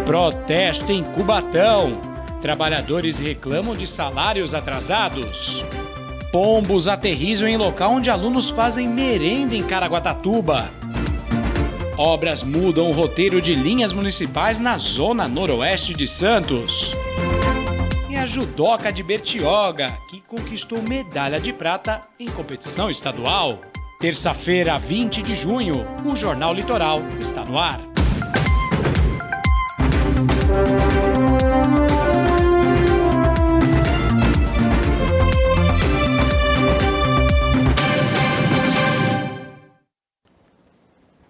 Protesto em Cubatão. Trabalhadores reclamam de salários atrasados. Pombos aterrissam em local onde alunos fazem merenda em Caraguatatuba. Obras mudam o roteiro de linhas municipais na zona noroeste de Santos. E a judoca de Bertioga, que conquistou medalha de prata em competição estadual. Terça-feira, 20 de junho, o Jornal Litoral está no ar.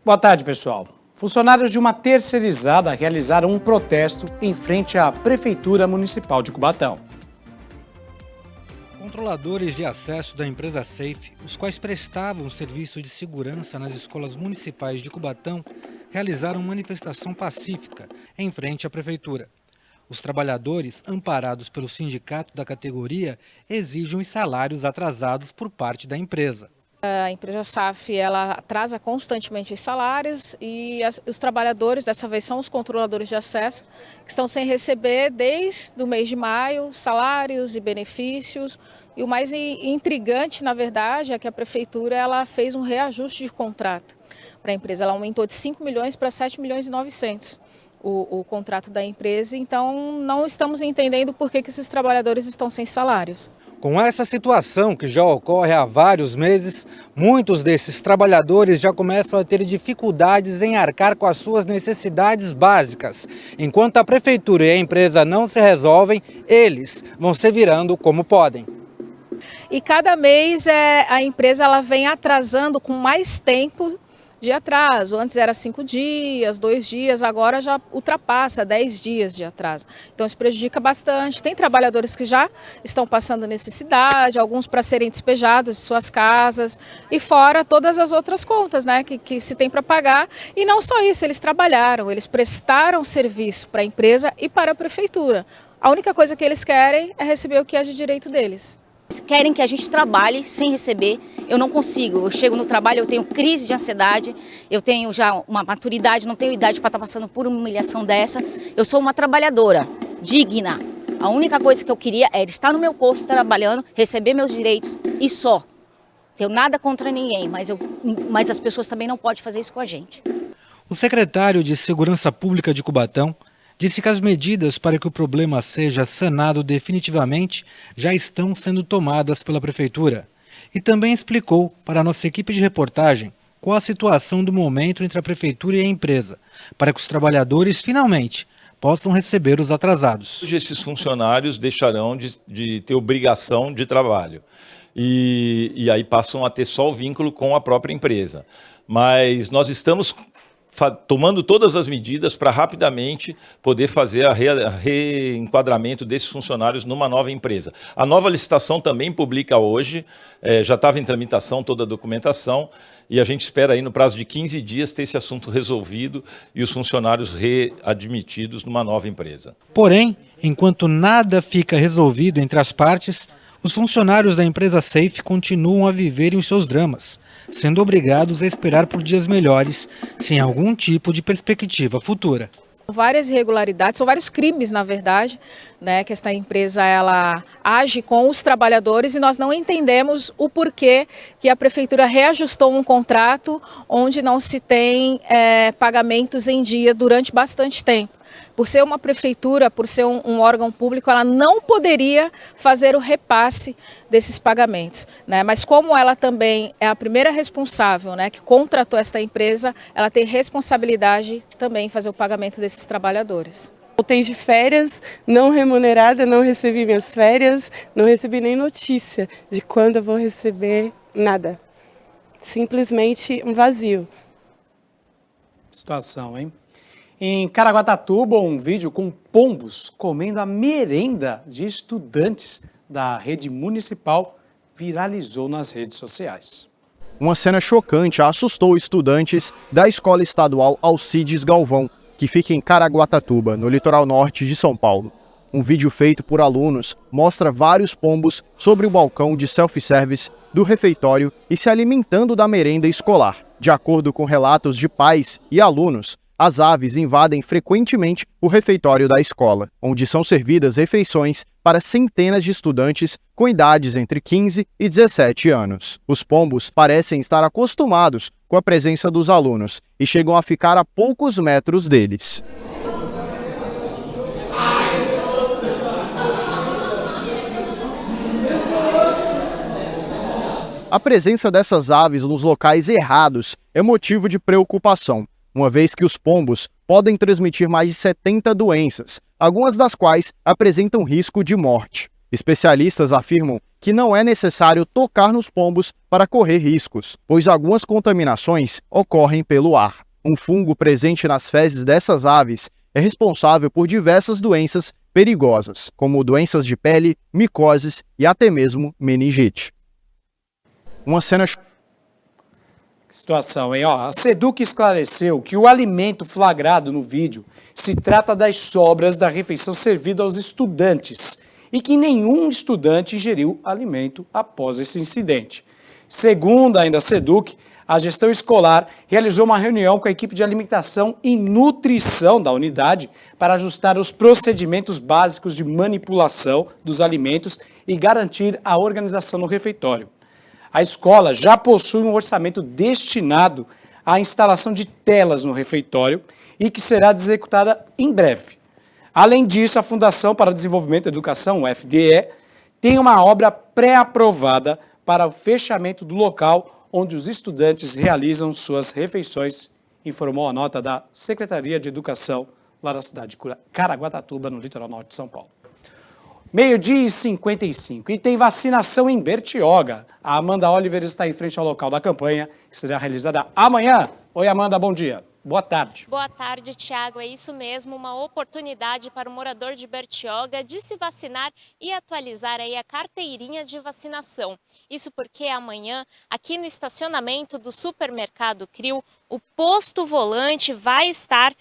Boa tarde, pessoal. Funcionários de uma terceirizada realizaram um protesto em frente à Prefeitura Municipal de Cubatão. Controladores de acesso da empresa Safe, os quais prestavam serviço de segurança nas escolas municipais de Cubatão, realizaram manifestação pacífica em frente à Prefeitura. Os trabalhadores, amparados pelo sindicato da categoria, exigem os salários atrasados por parte da empresa. A empresa SAF ela atrasa constantemente os salários e os trabalhadores, dessa vez são os controladores de acesso, que estão sem receber desde o mês de maio salários e benefícios. E o mais intrigante, na verdade, é que a Prefeitura ela fez um reajuste de contrato para a empresa. Ela aumentou de 5 milhões para 7 milhões e 900 o contrato da empresa. Então, não estamos entendendo por que esses trabalhadores estão sem salários. Com essa situação que já ocorre há vários meses, muitos desses trabalhadores já começam a ter dificuldades em arcar com as suas necessidades básicas. Enquanto a Prefeitura e a empresa não se resolvem, eles vão se virando como podem. E cada mês a empresa ela vem atrasando com mais tempo de atraso. Antes era 5 dias, 2 dias, agora já ultrapassa 10 dias de atraso. Então isso prejudica bastante. Tem trabalhadores que já estão passando necessidade, alguns para serem despejados de suas casas e fora todas as outras contas, né, que se tem para pagar. E não só isso, eles trabalharam, eles prestaram serviço para a empresa e para a Prefeitura. A única coisa que eles querem é receber o que é de direito deles. Querem que a gente trabalhe sem receber, eu não consigo, eu chego no trabalho, eu tenho crise de ansiedade, eu tenho já uma maturidade, não tenho idade para estar passando por uma humilhação dessa. Eu sou uma trabalhadora digna, a única coisa que eu queria era estar no meu posto trabalhando, receber meus direitos e só. Tenho nada contra ninguém, mas as pessoas também não podem fazer isso com a gente. O secretário de Segurança Pública de Cubatão disse que as medidas para que o problema seja sanado definitivamente já estão sendo tomadas pela Prefeitura. E também explicou para a nossa equipe de reportagem qual a situação do momento entre a Prefeitura e a empresa, para que os trabalhadores finalmente possam receber os atrasados. Hoje esses funcionários deixarão de ter obrigação de trabalho e aí passam a ter só o vínculo com a própria empresa. Mas nós estamos tomando todas as medidas para rapidamente poder fazer o reenquadramento desses funcionários numa nova empresa. A nova licitação também publica hoje, já estava em tramitação toda a documentação e a gente espera aí no prazo de 15 dias ter esse assunto resolvido e os funcionários readmitidos numa nova empresa. Porém, enquanto nada fica resolvido entre as partes, os funcionários da empresa Safe continuam a viverem os seus dramas, sendo obrigados a esperar por dias melhores, sem algum tipo de perspectiva futura. Várias irregularidades, são vários crimes, na verdade, né, que esta empresa ela age com os trabalhadores e nós não entendemos o porquê que a Prefeitura reajustou um contrato onde não se tem pagamentos em dia durante bastante tempo. Por ser uma prefeitura, por ser um órgão público, ela não poderia fazer o repasse desses pagamentos, né? Mas como ela também é a primeira responsável, né, que contratou esta empresa, ela tem responsabilidade também em fazer o pagamento desses trabalhadores. Voltei de férias, não remunerada, não recebi minhas férias, não recebi nem notícia de quando eu vou receber nada. Simplesmente um vazio. Situação, hein? Em Caraguatatuba, um vídeo com pombos comendo a merenda de estudantes da rede municipal viralizou nas redes sociais. Uma cena chocante assustou estudantes da Escola Estadual Alcides Galvão, que fica em Caraguatatuba, no litoral norte de São Paulo. Um vídeo feito por alunos mostra vários pombos sobre o balcão de self-service do refeitório e se alimentando da merenda escolar. De acordo com relatos de pais e alunos, as aves invadem frequentemente o refeitório da escola, onde são servidas refeições para centenas de estudantes com idades entre 15 e 17 anos. Os pombos parecem estar acostumados com a presença dos alunos e chegam a ficar a poucos metros deles. A presença dessas aves nos locais errados é motivo de preocupação, uma vez que os pombos podem transmitir mais de 70 doenças, algumas das quais apresentam risco de morte. Especialistas afirmam que não é necessário tocar nos pombos para correr riscos, pois algumas contaminações ocorrem pelo ar. Um fungo presente nas fezes dessas aves é responsável por diversas doenças perigosas, como doenças de pele, micoses e até mesmo meningite. Uma cena... Que situação, hein? A SEDUC esclareceu que o alimento flagrado no vídeo se trata das sobras da refeição servida aos estudantes e que nenhum estudante ingeriu alimento após esse incidente. Segundo ainda a SEDUC, a gestão escolar realizou uma reunião com a equipe de alimentação e nutrição da unidade para ajustar os procedimentos básicos de manipulação dos alimentos e garantir a organização no refeitório. A escola já possui um orçamento destinado à instalação de telas no refeitório e que será executada em breve. Além disso, a Fundação para o Desenvolvimento da Educação, o FDE, tem uma obra pré-aprovada para o fechamento do local onde os estudantes realizam suas refeições, informou a nota da Secretaria de Educação lá da cidade de Caraguatatuba, no litoral norte de São Paulo. 12h55 e tem vacinação em Bertioga. A Amanda Oliver está em frente ao local da campanha, que será realizada amanhã. Oi, Amanda, bom dia. Boa tarde. Boa tarde, Tiago. É isso mesmo, uma oportunidade para o morador de Bertioga de se vacinar e atualizar aí a carteirinha de vacinação. Isso porque amanhã, aqui no estacionamento do supermercado CRIO, o posto volante vai estar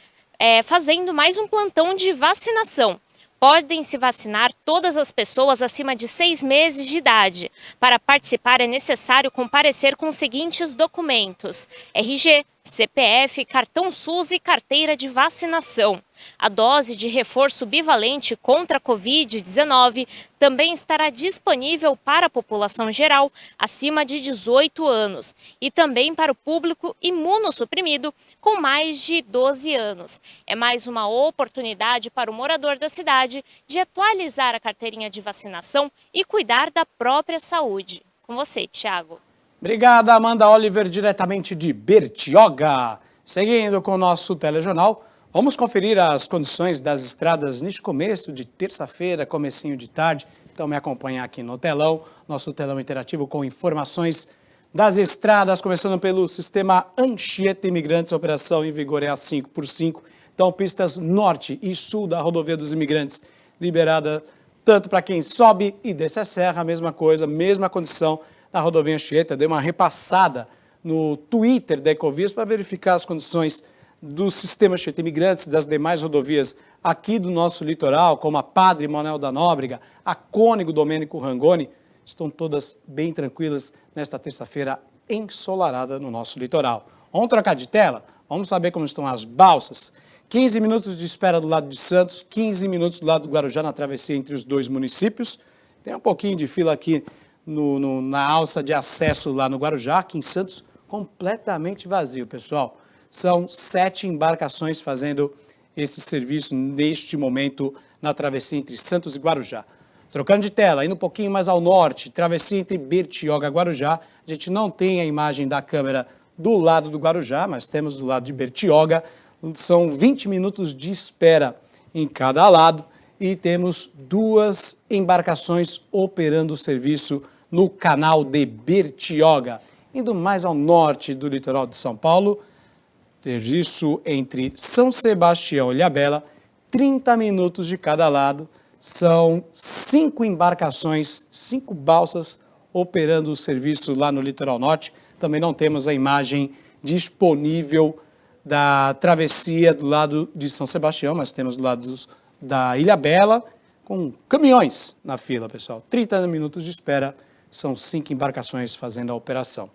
fazendo mais um plantão de vacinação. Podem se vacinar todas as pessoas acima de 6 meses de idade. Para participar é necessário comparecer com os seguintes documentos: RG, CPF, cartão SUS e carteira de vacinação. A dose de reforço bivalente contra a Covid-19 também estará disponível para a população geral acima de 18 anos e também para o público imunossuprimido com mais de 12 anos. É mais uma oportunidade para o morador da cidade de atualizar a carteirinha de vacinação e cuidar da própria saúde. Com você, Tiago. Obrigado, Amanda Oliver, diretamente de Bertioga. Seguindo com o nosso telejornal, vamos conferir as condições das estradas neste começo de terça-feira, comecinho de tarde. Então me acompanha aqui no telão, nosso telão interativo com informações das estradas, começando pelo sistema Anchieta Imigrantes, a operação em vigor é a 5x5. Então pistas norte e sul da rodovia dos imigrantes, liberada tanto para quem sobe e desce a serra, a mesma coisa, mesma condição na rodovia Anchieta. Dei uma repassada no Twitter da Ecovias para verificar as condições do sistema Anchieta Imigrantes, das demais rodovias aqui do nosso litoral, como a Padre Manuel da Nóbrega, a Cônego Domênico Rangoni, estão todas bem tranquilas nesta terça-feira ensolarada no nosso litoral. Vamos trocar de tela? Vamos saber como estão as balsas. 15 minutos de espera do lado de Santos, 15 minutos do lado do Guarujá na travessia entre os dois municípios. Tem um pouquinho de fila aqui na alça de acesso lá no Guarujá, aqui em Santos, completamente vazio, pessoal. São 7 embarcações fazendo esse serviço neste momento na travessia entre Santos e Guarujá. Trocando de tela, indo um pouquinho mais ao norte, travessia entre Bertioga e Guarujá. A gente não tem a imagem da câmera do lado do Guarujá, mas temos do lado de Bertioga. São 20 minutos de espera em cada lado e temos 2 embarcações operando o serviço no canal de Bertioga. Indo mais ao norte do litoral de São Paulo, serviço entre São Sebastião e Ilhabela, 30 minutos de cada lado. São 5 embarcações, 5 balsas operando o serviço lá no litoral norte. Também não temos a imagem disponível da travessia do lado de São Sebastião, mas temos do lado da Ilhabela, com caminhões na fila, pessoal. 30 minutos de espera, são 5 embarcações fazendo a operação.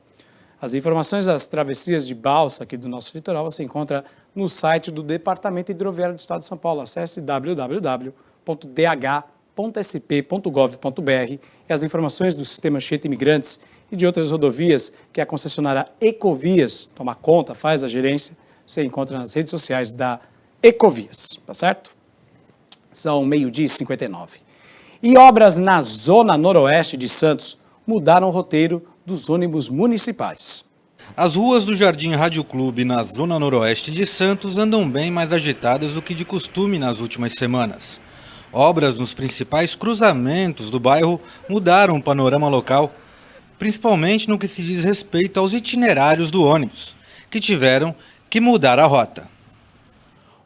As informações das travessias de balsa aqui do nosso litoral você encontra no site do Departamento Hidroviário do Estado de São Paulo. Acesse www.dh.sp.gov.br e as informações do Sistema Anchieta Imigrantes e de outras rodovias que a concessionária Ecovias toma conta, faz a gerência, você encontra nas redes sociais da Ecovias, tá certo? São 12h59. E obras na zona noroeste de Santos mudaram o roteiro dos ônibus municipais. As ruas do Jardim Rádio Clube, na zona noroeste de Santos, andam bem mais agitadas do que de costume nas últimas semanas. Obras nos principais cruzamentos do bairro mudaram o panorama local, principalmente no que se diz respeito aos itinerários do ônibus, que tiveram que mudar a rota.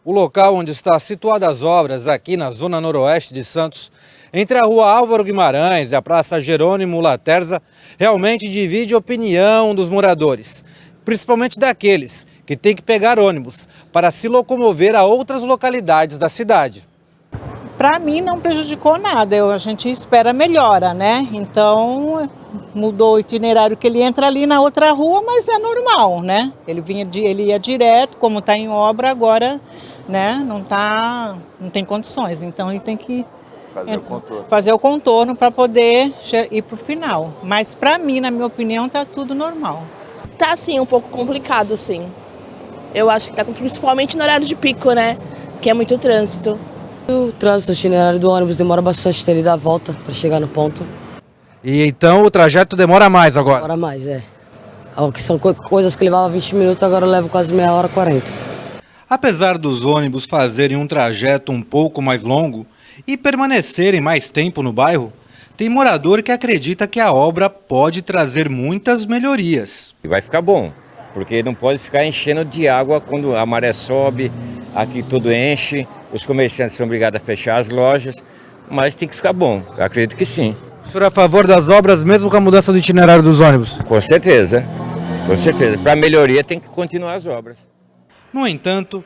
O local onde está situadas as obras, aqui na zona noroeste de Santos, entre a rua Álvaro Guimarães e a praça Jerônimo Laterza, realmente divide a opinião dos moradores, principalmente daqueles que têm que pegar ônibus para se locomover a outras localidades da cidade. Para mim não prejudicou nada, a gente espera melhora, né? Então mudou o itinerário que ele entra ali na outra rua, mas é normal, né? Ele ia direto, como está em obra agora, né? Não tem condições, então ele tem que fazer o contorno para poder ir para o final. Mas para mim, na minha opinião, está tudo normal. Tá assim, um pouco complicado, sim. Eu acho que tá principalmente no horário de pico, né? Que é muito trânsito. O trânsito, o itinerário do ônibus demora bastante ter ido à volta para chegar no ponto. E então o trajeto demora mais agora? Demora mais, é. Que são coisas que levavam 20 minutos, agora eu levo quase meia hora, 40. Apesar dos ônibus fazerem um trajeto um pouco mais longo e permanecerem mais tempo no bairro, tem morador que acredita que a obra pode trazer muitas melhorias. Vai ficar bom, porque não pode ficar enchendo de água quando a maré sobe, aqui tudo enche, os comerciantes são obrigados a fechar as lojas, mas tem que ficar bom, eu acredito que sim. O senhor é a favor das obras mesmo com a mudança do itinerário dos ônibus? Com certeza, com certeza. Para melhoria tem que continuar as obras. No entanto,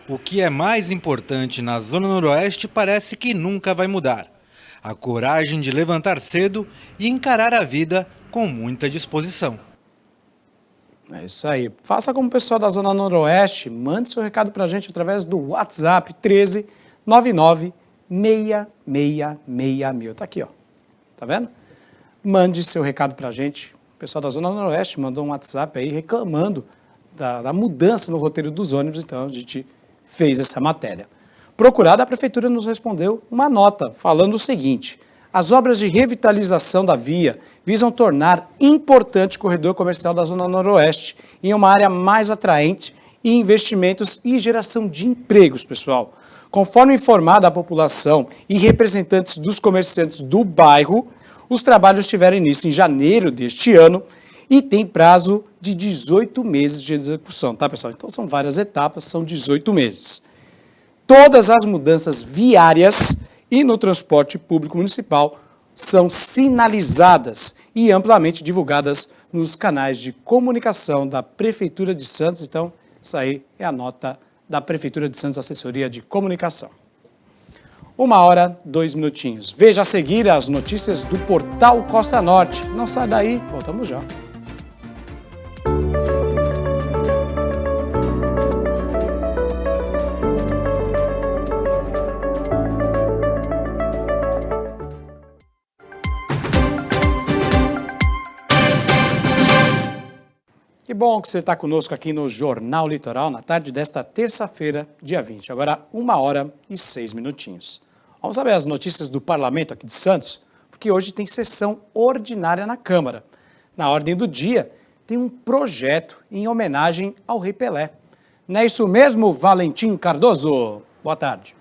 o que é mais importante na Zona Noroeste parece que nunca vai mudar. A coragem de levantar cedo e encarar a vida com muita disposição. É isso aí. Faça como o pessoal da Zona Noroeste, mande seu recado para a gente através do WhatsApp 13 99 6666. Tá aqui, ó. Tá vendo? Mande seu recado para a gente. O pessoal da Zona Noroeste mandou um WhatsApp aí reclamando da mudança no roteiro dos ônibus, então a gente fez essa matéria. Procurada, a Prefeitura nos respondeu uma nota falando o seguinte: as obras de revitalização da via visam tornar importante o corredor comercial da Zona Noroeste em uma área mais atraente e investimentos e geração de empregos, pessoal. Conforme informada a população e representantes dos comerciantes do bairro, os trabalhos tiveram início em janeiro deste ano e tem prazo de 18 meses de execução, tá, pessoal? Então são várias etapas, são 18 meses. Todas as mudanças viárias e no transporte público municipal são sinalizadas e amplamente divulgadas nos canais de comunicação da Prefeitura de Santos. Então, isso aí é a nota da Prefeitura de Santos, Assessoria de Comunicação. 1h02. Veja a seguir as notícias do Portal Costa Norte. Não sai daí, voltamos já. Que bom que você está conosco aqui no Jornal Litoral, na tarde desta terça-feira, dia 20. Agora, 1h06. Vamos saber as notícias do Parlamento aqui de Santos, porque hoje tem sessão ordinária na Câmara. Na ordem do dia, tem um projeto em homenagem ao Rei Pelé. Não é isso mesmo, Valentim Cardoso? Boa tarde.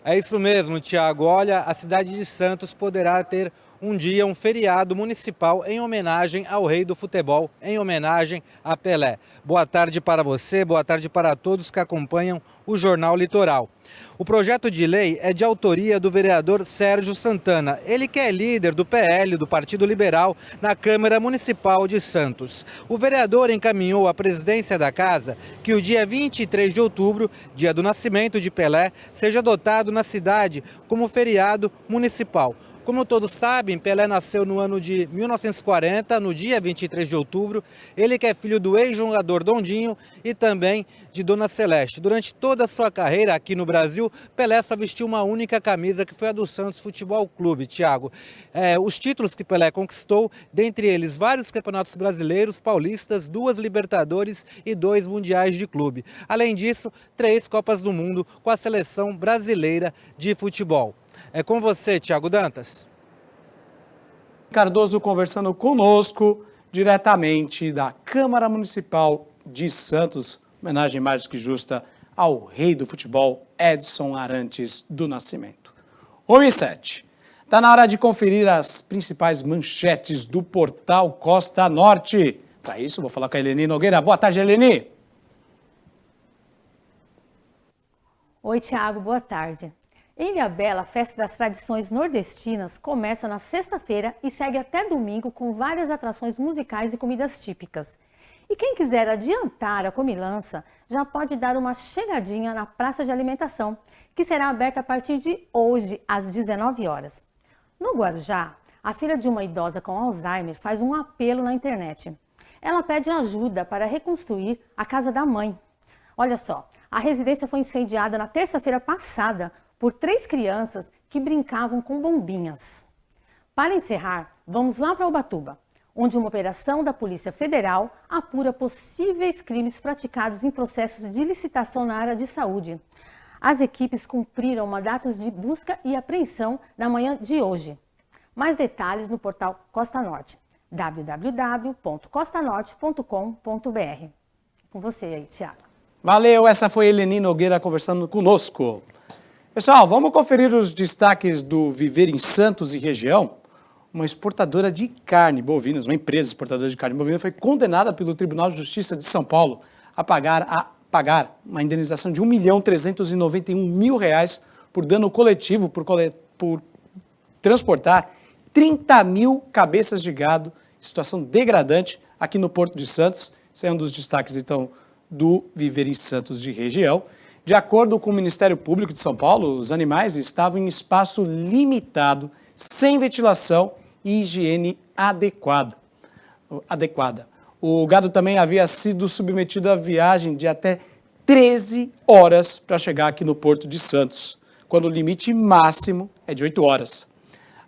É isso mesmo, Tiago. Olha, a cidade de Santos poderá ter um dia, um feriado municipal em homenagem ao rei do futebol, em homenagem a Pelé. Boa tarde para você, boa tarde para todos que acompanham o Jornal Litoral. O projeto de lei é de autoria do vereador Sérgio Santana, ele que é líder do PL, do Partido Liberal, na Câmara Municipal de Santos. O vereador encaminhou à presidência da casa que o dia 23 de outubro, dia do nascimento de Pelé, seja adotado na cidade como feriado municipal. Como todos sabem, Pelé nasceu no ano de 1940, no dia 23 de outubro. Ele que é filho do ex-jogador Dondinho e também de Dona Celeste. Durante toda a sua carreira aqui no Brasil, Pelé só vestiu uma única camisa, que foi a do Santos Futebol Clube, Thiago. Os títulos que Pelé conquistou, dentre eles vários campeonatos brasileiros, paulistas, 2 Libertadores e 2 Mundiais de clube. Além disso, 3 Copas do Mundo com a seleção brasileira de futebol. É com você, Thiago Dantas. Cardoso conversando conosco diretamente da Câmara Municipal de Santos. Homenagem mais que justa ao rei do futebol, Edson Arantes do Nascimento. 1h07. Está na hora de conferir as principais manchetes do portal Costa Norte. Para isso, vou falar com a Eleni Nogueira. Boa tarde, Eleni. Oi, Thiago. Boa tarde. Em Ilhabela, a Festa das Tradições Nordestinas começa na sexta-feira e segue até domingo com várias atrações musicais e comidas típicas. E quem quiser adiantar a comilança, já pode dar uma chegadinha na Praça de Alimentação, que será aberta a partir de hoje, às 19 horas. No Guarujá, a filha de uma idosa com Alzheimer faz um apelo na internet. Ela pede ajuda para reconstruir a casa da mãe. Olha só, a residência foi incendiada na terça-feira passada por 3 crianças que brincavam com bombinhas. Para encerrar, vamos lá para Ubatuba, onde uma operação da Polícia Federal apura possíveis crimes praticados em processos de licitação na área de saúde. As equipes cumpriram mandatos de busca e apreensão na manhã de hoje. Mais detalhes no portal Costa Norte, www.costanorte.com.br. Com você aí, Thiago. Valeu, essa foi a Eleni Nogueira conversando conosco. Pessoal, vamos conferir os destaques do Viver em Santos e região. Uma exportadora de carne bovinas, uma empresa exportadora de carne bovina, foi condenada pelo Tribunal de Justiça de São Paulo a pagar uma indenização de R$ 1.391.000 por dano coletivo por transportar 30 mil cabeças de gado, situação degradante aqui no Porto de Santos. Esse é um dos destaques, então, do Viver em Santos de região. De acordo com o Ministério Público de São Paulo, os animais estavam em espaço limitado, sem ventilação e higiene adequada. O gado também havia sido submetido a viagem de até 13 horas para chegar aqui no Porto de Santos, quando o limite máximo é de 8 horas.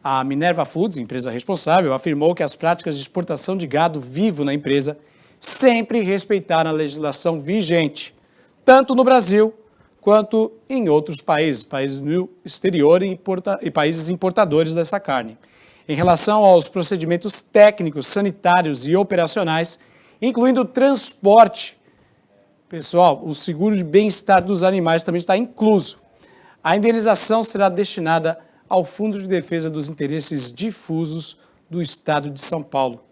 A Minerva Foods, empresa responsável, afirmou que as práticas de exportação de gado vivo na empresa sempre respeitaram a legislação vigente, tanto no Brasil quanto em outros países no exterior e países importadores dessa carne. Em relação aos procedimentos técnicos, sanitários e operacionais, incluindo o transporte, pessoal, o seguro de bem-estar dos animais também está incluso. A indenização será destinada ao Fundo de Defesa dos Interesses Difusos do Estado de São Paulo.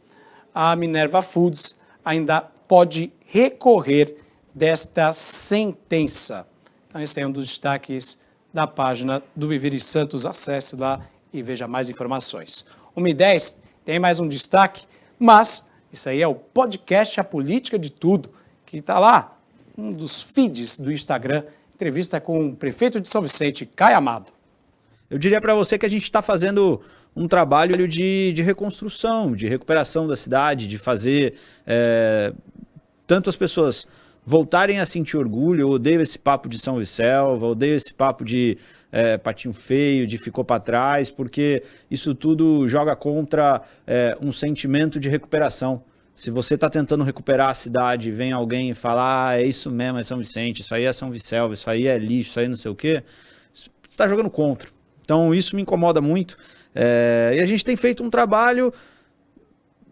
A Minerva Foods ainda pode recorrer desta sentença. Então, esse é um dos destaques da página do Viver em Santos. Acesse lá e veja mais informações. 1h10, tem mais um destaque, mas isso aí é o podcast A Política de Tudo, que está lá, um dos feeds do Instagram, entrevista com o prefeito de São Vicente, Caio Amado. Eu diria para você que a gente está fazendo um trabalho de reconstrução, de recuperação da cidade, de fazer tanto as pessoas voltarem a sentir orgulho. Eu odeio esse papo de São Vicente, odeio esse papo de patinho feio, de ficou para trás, porque isso tudo joga contra um sentimento de recuperação. Se você está tentando recuperar a cidade, vem alguém e fala, é isso mesmo, é São Vicente, isso aí é São Vicente, isso aí é lixo, isso aí não sei o quê, você está jogando contra. Então isso me incomoda muito. E a gente tem feito um trabalho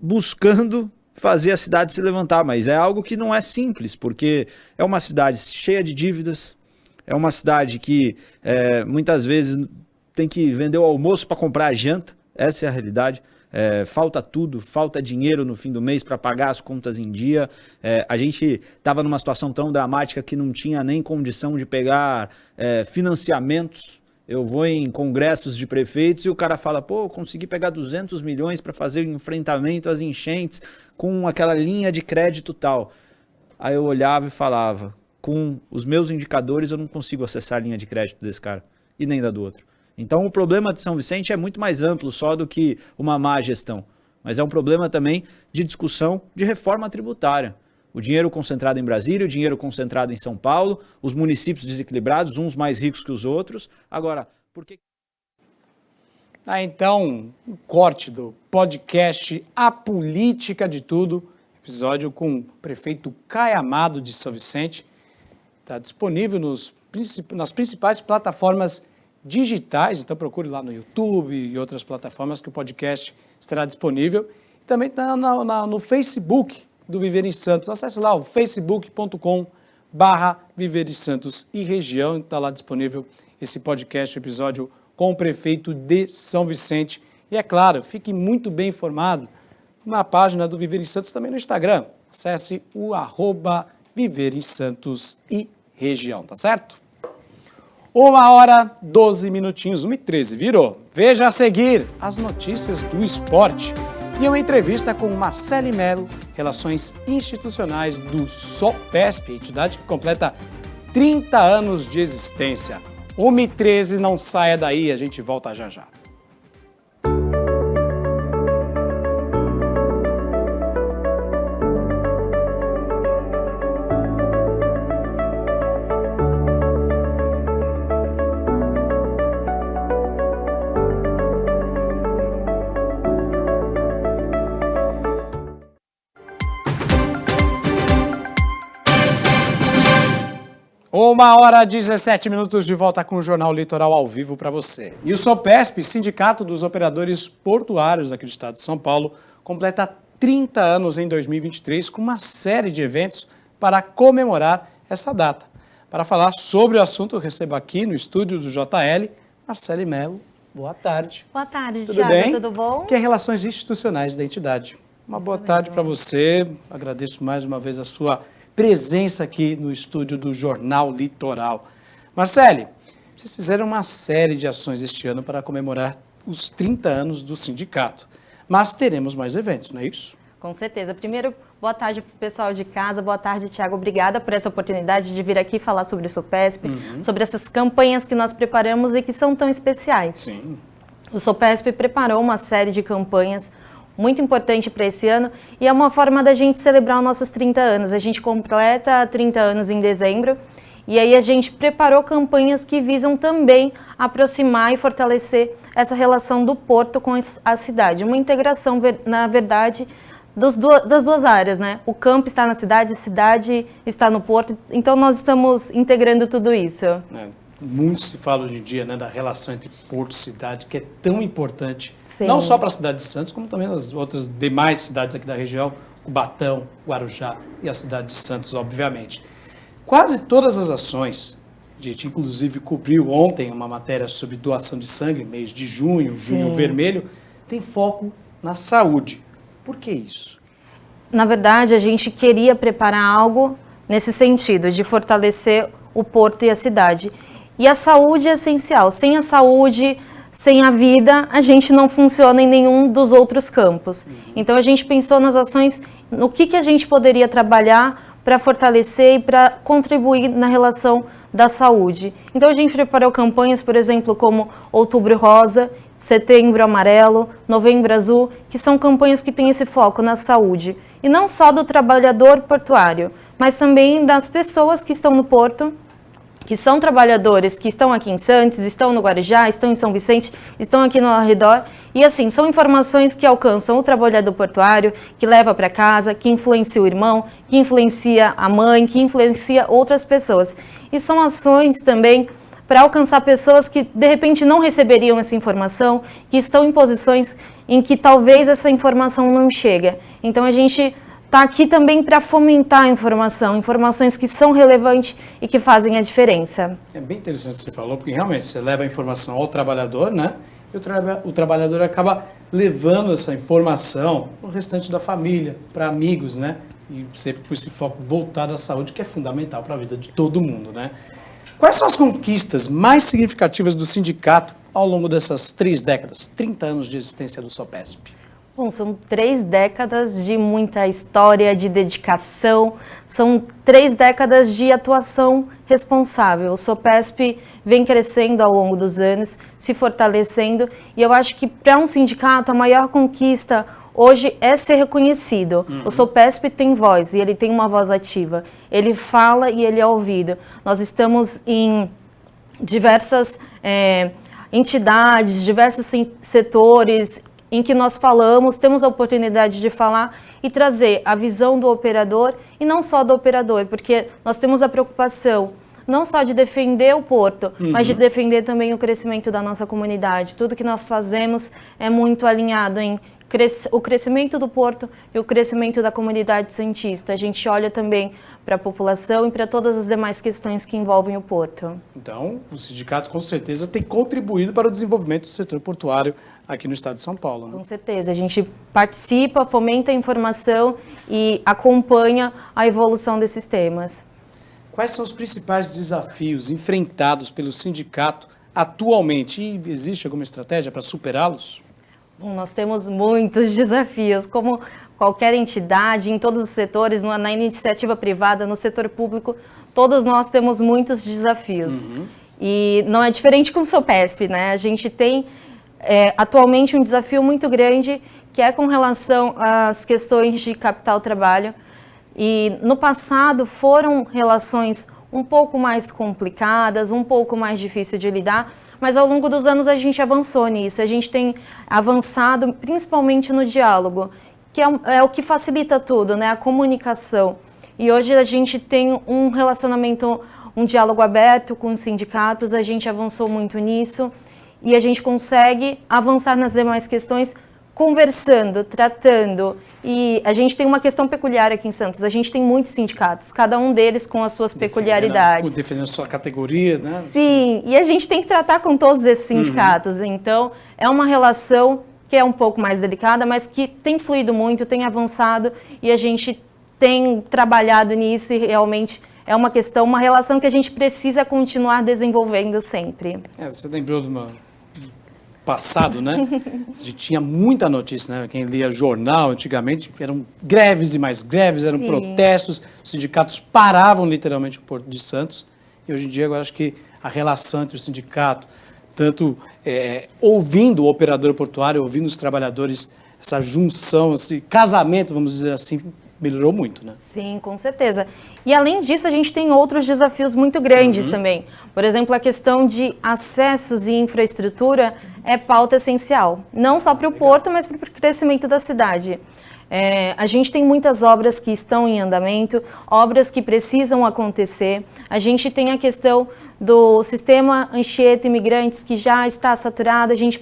buscando fazer a cidade se levantar, mas é algo que não é simples, porque é uma cidade cheia de dívidas, é uma cidade que muitas vezes tem que vender o almoço para comprar a janta, essa é a realidade. Falta tudo, falta dinheiro no fim do mês para pagar as contas em dia. A gente estava numa situação tão dramática que não tinha nem condição de pegar financiamentos. Eu vou em congressos de prefeitos e o cara fala, pô, eu consegui pegar 200 milhões para fazer o enfrentamento às enchentes com aquela linha de crédito tal. Aí eu olhava e falava, com os meus indicadores eu não consigo acessar a linha de crédito desse cara e nem da do outro. Então o problema de São Vicente é muito mais amplo só do que uma má gestão, mas é um problema também de discussão de reforma tributária. O dinheiro concentrado em Brasília, o dinheiro concentrado em São Paulo, os municípios desequilibrados, uns mais ricos que os outros. Agora, por que... Então, o corte do podcast A Política de Tudo, episódio com o prefeito Caio Amado de São Vicente, está disponível nas principais plataformas digitais, então procure lá no YouTube e outras plataformas que o podcast estará disponível. Também está no Facebook do Viver em Santos. Acesse lá o facebook.com/Viver em Santos e região. Está lá disponível esse podcast, o episódio com o prefeito de São Vicente. E é claro, fique muito bem informado na página do Viver em Santos, também no Instagram. Acesse o @Viver em Santos e região, tá certo? 1h12, 1h13, virou. Veja a seguir as notícias do esporte e uma entrevista com Marcele Melo, Relações Institucionais do SOPESP, entidade que completa 30 anos de existência. 1h13, não saia daí, a gente volta já já. Uma hora e 17 minutos de volta com o Jornal Litoral ao vivo para você. E o SOPESP, Sindicato dos Operadores Portuários aqui do estado de São Paulo, completa 30 anos em 2023 com uma série de eventos para comemorar essa data. Para falar sobre o assunto, eu recebo aqui no estúdio do JL, Marcele Melo. Boa tarde. Boa tarde, Tudo Thiago. bem? Tudo bom? Que é Relações Institucionais da entidade. Uma boa tarde para você. Agradeço mais uma vez a sua presença aqui no estúdio do Jornal Litoral. Marcele, vocês fizeram uma série de ações este ano para comemorar os 30 anos do sindicato, mas teremos mais eventos, não é isso? Com certeza. Primeiro, boa tarde para o pessoal de casa, boa tarde, Thiago. Obrigada por essa oportunidade de vir aqui falar sobre o SOPESP, sobre essas campanhas que nós preparamos e que são tão especiais. Sim. O SOPESP preparou uma série de campanhas muito importante para esse ano e é uma forma da gente celebrar os nossos 30 anos. A gente completa 30 anos em dezembro e aí a gente preparou campanhas que visam também aproximar e fortalecer essa relação do porto com a cidade. Uma integração, na verdade, das duas áreas, né? O campo está na cidade, a cidade está no porto, então nós estamos integrando tudo isso. Muito se fala hoje em dia, né, da relação entre porto e cidade, que é tão importante. Sim. Não só para a cidade de Santos, como também nas outras demais cidades aqui da região, Cubatão, Guarujá e a cidade de Santos, obviamente. Quase todas as ações, a gente inclusive cobriu ontem uma matéria sobre doação de sangue, mês de junho, junho vermelho, tem foco na saúde. Por que isso? Na verdade, a gente queria preparar algo nesse sentido, de fortalecer o porto e a cidade. E a saúde é essencial. Sem a saúde, sem a vida, a gente não funciona em nenhum dos outros campos. Então a gente pensou nas ações, no que a gente poderia trabalhar para fortalecer e para contribuir na relação da saúde. Então a gente preparou campanhas, por exemplo, como Outubro Rosa, Setembro Amarelo, Novembro Azul, que são campanhas que têm esse foco na saúde. E não só do trabalhador portuário, mas também das pessoas que estão no porto, que são trabalhadores que estão aqui em Santos, estão no Guarujá, estão em São Vicente, estão aqui no arredor. E assim, são informações que alcançam o trabalhador portuário, que leva para casa, que influencia o irmão, que influencia a mãe, que influencia outras pessoas. E são ações também para alcançar pessoas que de repente não receberiam essa informação, que estão em posições em que talvez essa informação não chega. Então a gente está aqui também para fomentar a informação, informações que são relevantes e que fazem a diferença. É bem interessante o que você falou, porque realmente você leva a informação ao trabalhador, né? E o trabalhador acaba levando essa informação para o restante da família, para amigos, né? E sempre com esse foco voltado à saúde, que é fundamental para a vida de todo mundo, né? Quais são as conquistas mais significativas do sindicato ao longo dessas 3 décadas, 30 anos de existência do SOPESP? Bom, são 3 décadas de muita história, de dedicação, são 3 décadas de atuação responsável. O SOPESP vem crescendo ao longo dos anos, se fortalecendo, e eu acho que para um sindicato a maior conquista hoje é ser reconhecido. O SOPESP tem voz, e ele tem uma voz ativa. Ele fala e ele é ouvido. Nós estamos em diversas entidades, diversos setores em que nós falamos, temos a oportunidade de falar e trazer a visão do operador, e não só do operador, porque nós temos a preocupação não só de defender o porto, mas de defender também o crescimento da nossa comunidade. Tudo que nós fazemos é muito alinhado em o crescimento do porto e o crescimento da comunidade santista. A gente olha também para a população e para todas as demais questões que envolvem o porto. Então, o sindicato com certeza tem contribuído para o desenvolvimento do setor portuário aqui no estado de São Paulo, né? Com certeza, a gente participa, fomenta a informação e acompanha a evolução desses temas. Quais são os principais desafios enfrentados pelo sindicato atualmente? E existe alguma estratégia para superá-los? Bom, nós temos muitos desafios, como qualquer entidade, em todos os setores, na iniciativa privada, no setor público, todos nós temos muitos desafios. E não é diferente com o SOPESP, né? A gente tem atualmente um desafio muito grande, que é com relação às questões de capital-trabalho. E no passado foram relações um pouco mais complicadas, um pouco mais difíceis de lidar, mas ao longo dos anos a gente avançou nisso, a gente tem avançado principalmente no diálogo, que é o que facilita tudo, né? A comunicação. E hoje a gente tem um relacionamento, um diálogo aberto com os sindicatos, a gente avançou muito nisso e a gente consegue avançar nas demais questões conversando, tratando. E a gente tem uma questão peculiar aqui em Santos, a gente tem muitos sindicatos, cada um deles com as suas peculiaridades. Defendendo sua categoria, né? Sim, e a gente tem que tratar com todos esses sindicatos, então é uma relação que é um pouco mais delicada, mas que tem fluído muito, tem avançado e a gente tem trabalhado nisso e realmente é uma questão, uma relação que a gente precisa continuar desenvolvendo sempre. Você lembrou de uma passado, né? Tinha muita notícia, né? Quem lia jornal antigamente, eram greves e mais greves, eram protestos, os sindicatos paravam literalmente o Porto de Santos. E hoje em dia, agora acho que a relação entre o sindicato, tanto ouvindo o operador portuário, ouvindo os trabalhadores, essa junção, esse casamento, vamos dizer assim, melhorou muito, né? Sim, com certeza. E além disso, a gente tem outros desafios muito grandes também. Por exemplo, a questão de acessos e infraestrutura é pauta essencial. Não só para o porto, mas para o crescimento da cidade. A gente tem muitas obras que estão em andamento, obras que precisam acontecer. A gente tem a questão do sistema Anchieta Imigrantes, que já está saturado, a gente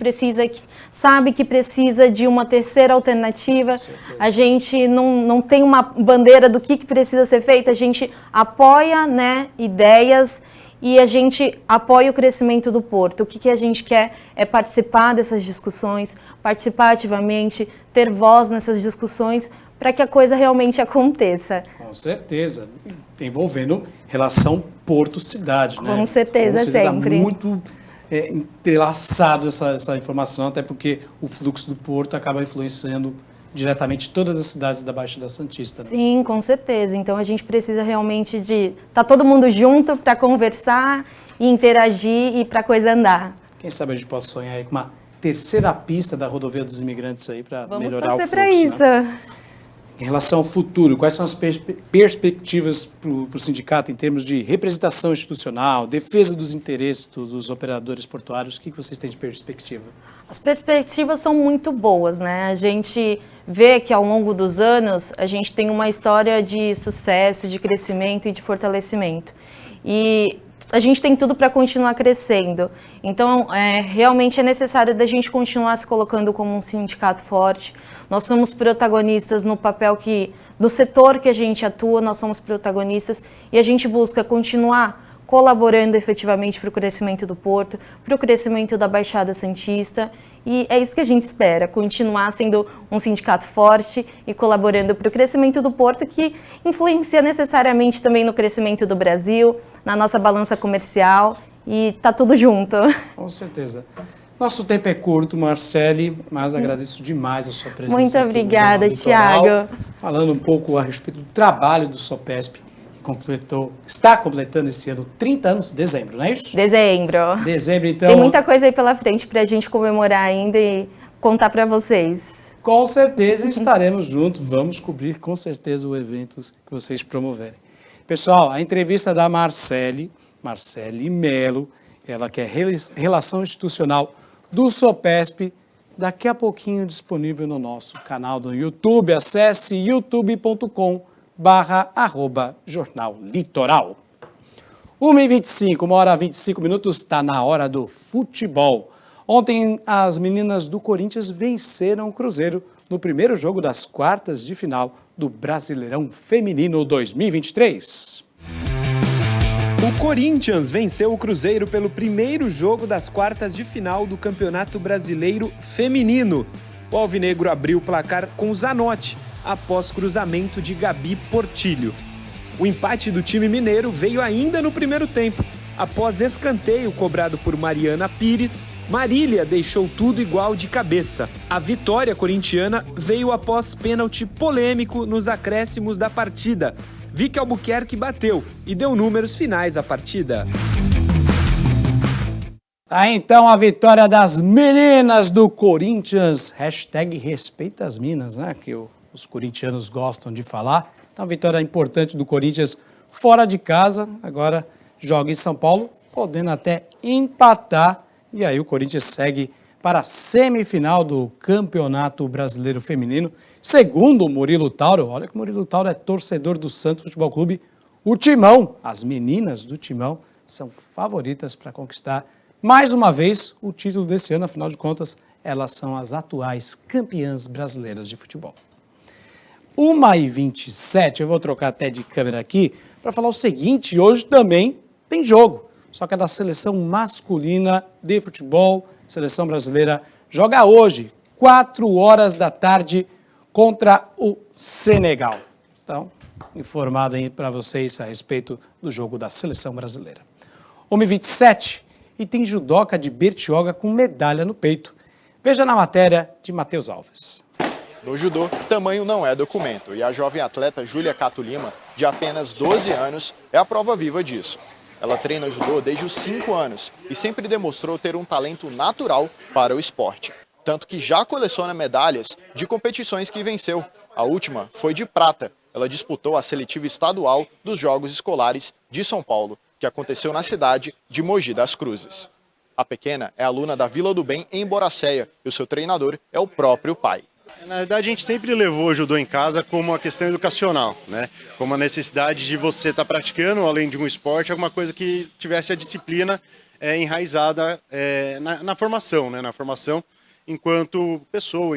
sabe que precisa de uma terceira alternativa, a gente não tem uma bandeira do que precisa ser feito, a gente apoia, né, ideias e a gente apoia o crescimento do porto. O que a gente quer é participar dessas discussões, participar ativamente, ter voz nessas discussões, para que a coisa realmente aconteça. Com certeza, envolvendo relação porto-cidade, né? Com certeza, sempre. Muito entrelaçado essa informação, até porque o fluxo do porto acaba influenciando diretamente todas as cidades da Baixada Santista. Né? Sim, com certeza. Então a gente precisa realmente de estar todo mundo junto para conversar e interagir e para a coisa andar. Quem sabe a gente pode sonhar aí com uma terceira pista da rodovia dos imigrantes aí para melhorar o fluxo. Vamos torcer para isso. Né? Em relação ao futuro, quais são as perspectivas para o sindicato em termos de representação institucional, defesa dos interesses dos operadores portuários? O que vocês têm de perspectiva? As perspectivas são muito boas, né? A gente vê que ao longo dos anos a gente tem uma história de sucesso, de crescimento e de fortalecimento. E a gente tem tudo para continuar crescendo. Então, realmente é necessário da gente continuar se colocando como um sindicato forte. Nós somos protagonistas no papel no setor que a gente atua, nós somos protagonistas e a gente busca continuar colaborando efetivamente para o crescimento do porto, para o crescimento da Baixada Santista. E é isso que a gente espera, continuar sendo um sindicato forte e colaborando para o crescimento do porto, que influencia necessariamente também no crescimento do Brasil, na nossa balança comercial, e tá tudo junto. Com certeza. Nosso tempo é curto, Marcele, mas agradeço demais a sua presença. Muito aqui no obrigada, Jornal Litoral, Thiago. falando um pouco a respeito do trabalho do Sopesp, que está completando esse ano 30 anos, dezembro, não é isso? Dezembro. Dezembro, então. Tem muita coisa aí pela frente pra gente comemorar ainda e contar pra vocês. Com certeza estaremos juntos, vamos cobrir com certeza os eventos que vocês promoverem. Pessoal, a entrevista da Marcele Melo, ela que é Relação Institucional do Sopesp, daqui a pouquinho disponível no nosso canal do YouTube. Acesse youtube.com/Jornal Litoral. 1h25, 1h25, está na hora do futebol. Ontem, as meninas do Corinthians venceram o Cruzeiro no primeiro jogo das quartas de final do Brasileirão Feminino 2023. O Corinthians venceu o Cruzeiro pelo primeiro jogo das quartas de final do Campeonato Brasileiro Feminino. O alvinegro abriu o placar com Zanotti, após cruzamento de Gabi Portilho. O empate do time mineiro veio ainda no primeiro tempo. Após escanteio cobrado por Mariana Pires, Marília deixou tudo igual de cabeça. A vitória corintiana veio após pênalti polêmico nos acréscimos da partida. Vicky Albuquerque bateu e deu números finais à partida. Então a vitória das meninas do Corinthians. #respeita as minas, né? Que os corintianos gostam de falar. Então a vitória importante do Corinthians fora de casa. Agora joga em São Paulo, podendo até empatar. E aí o Corinthians segue para a semifinal do Campeonato Brasileiro Feminino. Segundo o Murilo Tauro, olha que o Murilo Tauro é torcedor do Santos Futebol Clube, o Timão, as meninas do Timão, são favoritas para conquistar mais uma vez o título desse ano. Afinal de contas, elas são as atuais campeãs brasileiras de futebol. 1h27, eu vou trocar até de câmera aqui para falar o seguinte: hoje também tem jogo, só que é da seleção masculina de futebol. A seleção brasileira joga hoje, 4 da tarde, contra o Senegal. Então, informado aí para vocês a respeito do jogo da seleção brasileira. 1h27, e tem judoca de Bertioga com medalha no peito. Veja na matéria de Matheus Alves. No judô, tamanho não é documento, e a jovem atleta Júlia Cato Lima, de apenas 12 anos, é a prova viva disso. Ela treina judô desde os 5 anos e sempre demonstrou ter um talento natural para o esporte. Tanto que já coleciona medalhas de competições que venceu. A última foi de prata. Ela disputou a seletiva estadual dos Jogos Escolares de São Paulo, que aconteceu na cidade de Mogi das Cruzes. A pequena é aluna da Vila do Bem em Boracéia e o seu treinador é o próprio pai. Na verdade, a gente sempre levou o judô em casa como uma questão educacional, né? Como a necessidade de você estar praticando, além de um esporte, alguma coisa que tivesse a disciplina enraizada na formação, né? Na formação enquanto pessoa,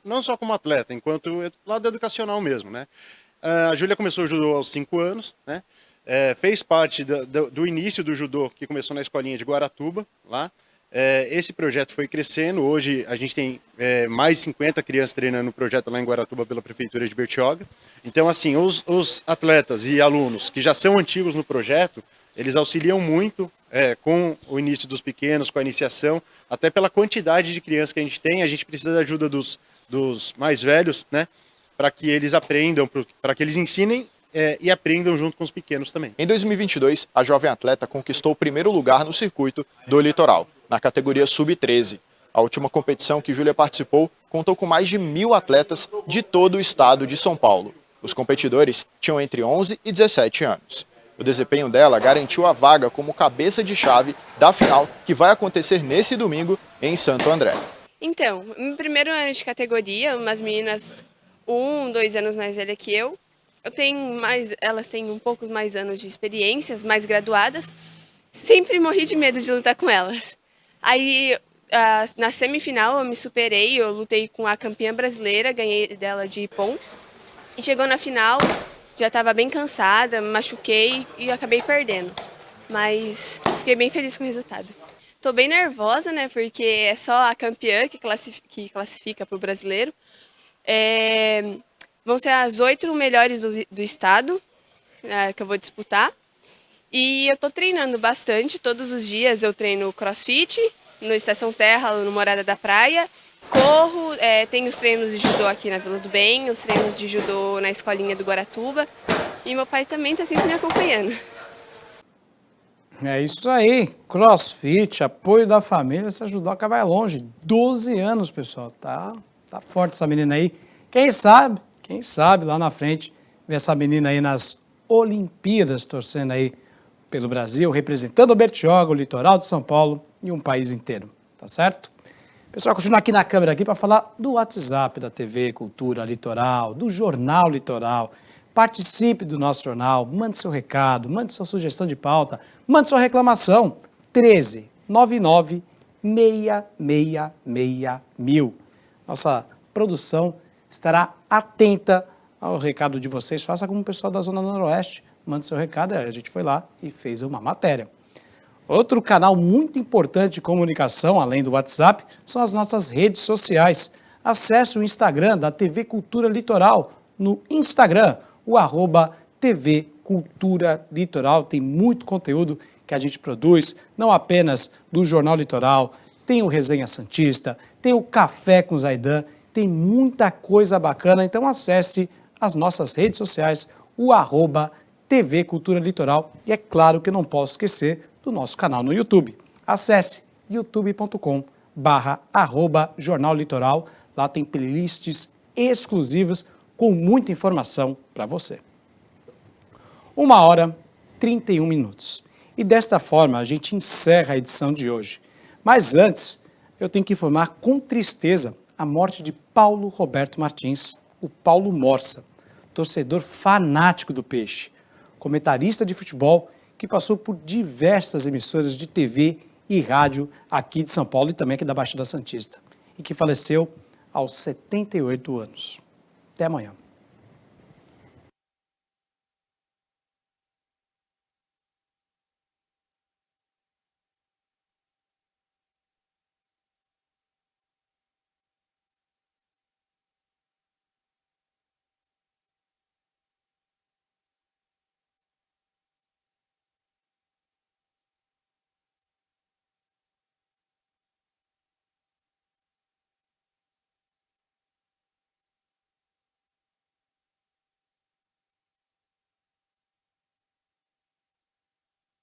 não só como atleta, enquanto lado educacional mesmo, né? A Júlia começou o judô aos 5 anos, né? Fez parte do início do judô, que começou na escolinha de Guaratuba, lá. Esse projeto foi crescendo. Hoje a gente tem mais de 50 crianças treinando no projeto lá em Guaratuba pela Prefeitura de Bertioga. Então, assim, os atletas e alunos que já são antigos no projeto, eles auxiliam muito com o início dos pequenos, com a iniciação, até pela quantidade de crianças que a gente precisa da ajuda dos mais velhos, né, para que eles aprendam, para que eles ensinem e aprendam junto com os pequenos também. Em 2022, a jovem atleta conquistou o primeiro lugar no circuito do Litoral, na categoria Sub-13. A última competição que Júlia participou contou com mais de 1.000 atletas de todo o estado de São Paulo. Os competidores tinham entre 11 e 17 anos. O desempenho dela garantiu a vaga como cabeça de chave da final, que vai acontecer nesse domingo em Santo André. Então, no primeiro ano de categoria, umas meninas 2 anos mais velhas que eu. Elas têm um pouco mais anos de experiências, mais graduadas. Sempre morri de medo de lutar com elas. Aí, na semifinal, eu me superei, eu lutei com a campeã brasileira, ganhei dela de pom. E chegou na final, já estava bem cansada, me machuquei e acabei perdendo. Mas fiquei bem feliz com o resultado. Tô bem nervosa, né, porque é só a campeã que classifica para o brasileiro. Vão ser as 8 melhores do estado que eu vou disputar. E eu tô treinando bastante, todos os dias eu treino crossfit, no Estação Terra, no Morada da Praia. Corro, tenho os treinos de judô aqui na Vila do Bem, os treinos de judô na escolinha do Guaratuba. E meu pai também está sempre me acompanhando. É isso aí, crossfit, apoio da família, essa judoca vai longe. 12 anos, pessoal, tá forte essa menina aí. Quem sabe lá na frente, ver essa menina aí nas Olimpíadas, torcendo aí pelo Brasil, representando o Bertioga, o litoral de São Paulo e um país inteiro, tá certo? Pessoal, continua aqui na câmera aqui para falar do WhatsApp da TV Cultura Litoral, do Jornal Litoral. Participe do nosso jornal, mande seu recado, mande sua sugestão de pauta, mande sua reclamação. 13 99 666 1000. Nossa produção estará atenta ao recado de vocês. Faça como o pessoal da Zona Noroeste. Mande seu recado, a gente foi lá e fez uma matéria. Outro canal muito importante de comunicação, além do WhatsApp, são as nossas redes sociais. Acesse o Instagram da TV Cultura Litoral. No Instagram, o @TV Cultura Litoral. Tem muito conteúdo que a gente produz, não apenas do Jornal Litoral, tem o Resenha Santista, tem o Café com Zaidan, tem muita coisa bacana. Então acesse as nossas redes sociais, o @TV Cultura Litoral. E é claro que não posso esquecer do nosso canal no YouTube. Acesse youtube.com/Jornal Litoral. Lá tem playlists exclusivas com muita informação para você. 1h31. E desta forma a gente encerra a edição de hoje. Mas antes, eu tenho que informar com tristeza a morte de Paulo Roberto Martins, o Paulo Morsa, torcedor fanático do Peixe, comentarista de futebol que passou por diversas emissoras de TV e rádio aqui de São Paulo e também aqui da Baixada Santista, e que faleceu aos 78 anos. Até amanhã.